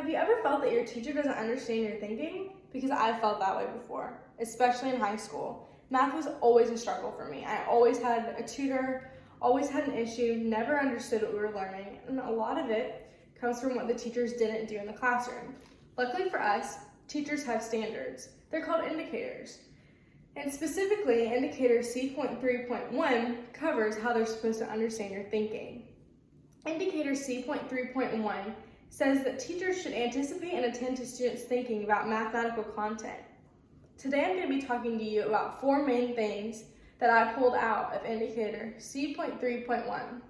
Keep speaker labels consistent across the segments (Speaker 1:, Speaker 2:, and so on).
Speaker 1: Have you ever felt that your teacher doesn't understand your thinking? Because I've felt that way before, especially in high school. Math was always a struggle for me. I always had a tutor, always had an issue, never understood what we were learning, and a lot of it comes from what the teachers didn't do in the classroom. Luckily for us, teachers have standards. They're called indicators. And specifically, indicator C.3.1 covers how they're supposed to understand your thinking. Indicator C.3.1 says that teachers should anticipate and attend to students' thinking about mathematical content. Today I'm going to be talking to you about 4 main things that I pulled out of indicator C.3.1.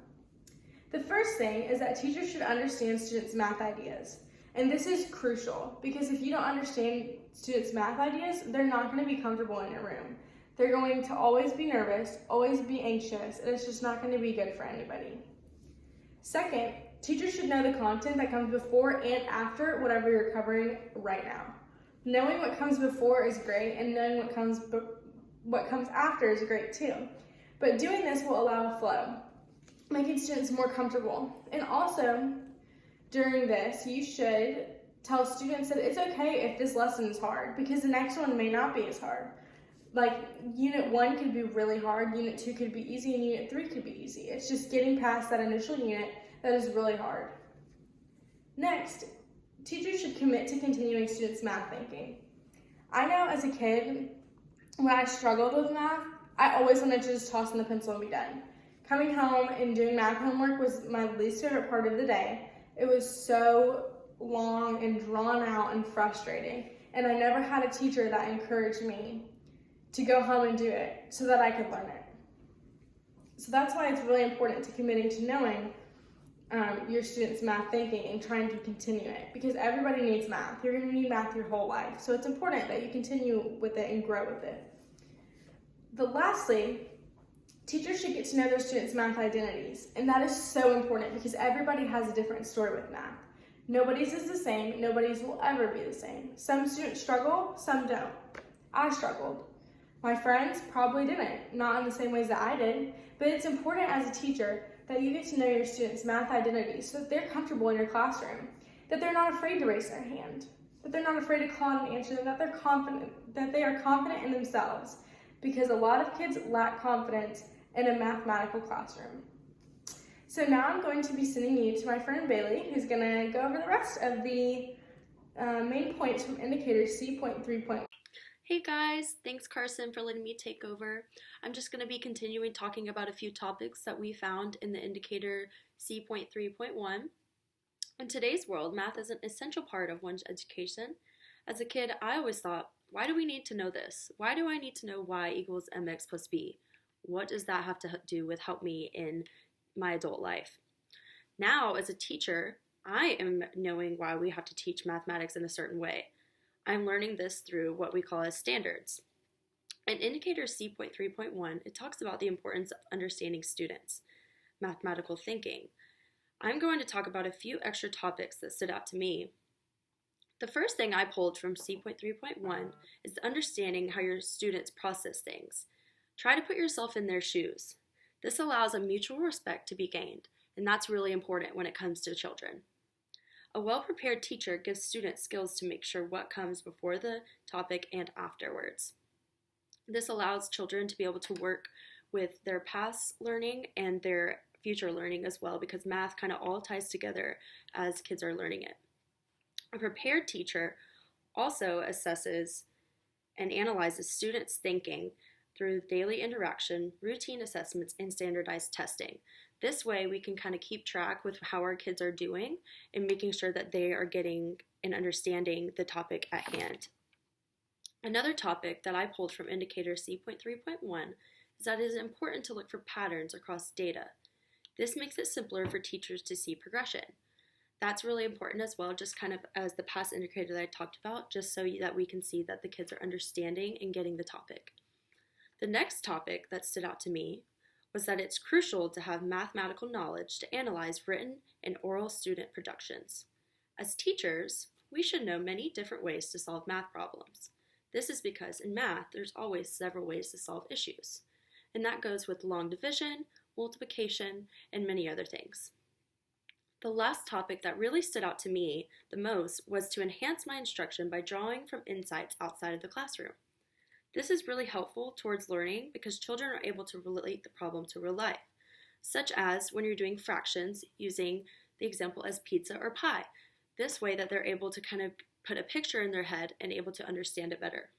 Speaker 1: The first thing is that teachers should understand students' math ideas. And this is crucial because if you don't understand students' math ideas, they're not going to be comfortable in your room. They're going to always be nervous, always be anxious, and it's just not going to be good for anybody. Second, teachers should know the content that comes before and after whatever you're covering right now. Knowing what comes before is great, and knowing what comes after is great too. But doing this will allow a flow, making students more comfortable. And also, during this, you should tell students that it's okay if this lesson is hard, because the next one may not be as hard. Like, Unit 1 could be really hard, Unit 2 could be easy, and Unit 3 could be easy. It's just getting past that initial unit that is really hard. Next, teachers should commit to continuing students' math thinking. I know as a kid, when I struggled with math, I always wanted to just toss in the pencil and be done. Coming home and doing math homework was my least favorite part of the day. It was so long and drawn out and frustrating, and I never had a teacher that encouraged me to go home and do it so that I could learn it. So that's why it's really important to committing to knowing your students' math thinking and trying to continue it, because everybody needs math. You're going to need math your whole life, so it's important that you continue with it and grow with it. But lastly, teachers should get to know their students' math identities, and that is so important because everybody has a different story with math. Nobody's is the same, nobody's will ever be the same. Some students struggle, some don't. I struggled. My friends probably didn't, not in the same ways that I did, but it's important as a teacher that you get to know your students' math identities so that they're comfortable in your classroom, that they're not afraid to raise their hand, that they're not afraid to call out an answer, that they are confident in themselves, because a lot of kids lack confidence in a mathematical classroom. So now I'm going to be sending you to my friend Bailey, who's going to go over the rest of the main points from indicator C.3.1.
Speaker 2: Hey guys, thanks Carson for letting me take over. I'm just going to be continuing talking about a few topics that we found in the indicator C.3.1. In today's world, math is an essential part of one's education. As a kid, I always thought, why do we need to know this? Why do I need to know y equals mx plus b? What does that have to do with help me in my adult life? Now, as a teacher, I am knowing why we have to teach mathematics in a certain way. I'm learning this through what we call as standards. In indicator C.3.1, it talks about the importance of understanding students, mathematical thinking. I'm going to talk about a few extra topics that stood out to me. The first thing I pulled from C.3.1 is understanding how your students process things. Try to put yourself in their shoes. This allows a mutual respect to be gained, and that's really important when it comes to children. A well-prepared teacher gives students skills to make sure what comes before the topic and afterwards. This allows children to be able to work with their past learning and their future learning as well, because math kind of all ties together as kids are learning it. A prepared teacher also assesses and analyzes students' thinking through daily interaction, routine assessments, and standardized testing. This way we can kind of keep track with how our kids are doing and making sure that they are getting and understanding the topic at hand. Another topic that I pulled from indicator C.3.1 is that it is important to look for patterns across data. This makes it simpler for teachers to see progression. That's really important as well, just kind of as the past indicator that I talked about, just so that we can see that the kids are understanding and getting the topic. The next topic that stood out to me was that it's crucial to have mathematical knowledge to analyze written and oral student productions. As teachers, we should know many different ways to solve math problems. This is because in math, there's always several ways to solve issues, and that goes with long division, multiplication, and many other things. The last topic that really stood out to me the most was to enhance my instruction by drawing from insights outside of the classroom. This is really helpful towards learning because children are able to relate the problem to real life, such as when you're doing fractions using the example as pizza or pie. This way that they're able to kind of put a picture in their head and able to understand it better.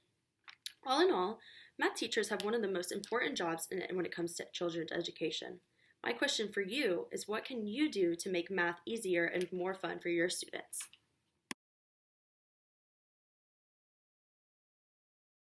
Speaker 2: All in all, math teachers have one of the most important jobs when it comes to children's education. My question for you is, what can you do to make math easier and more fun for your students?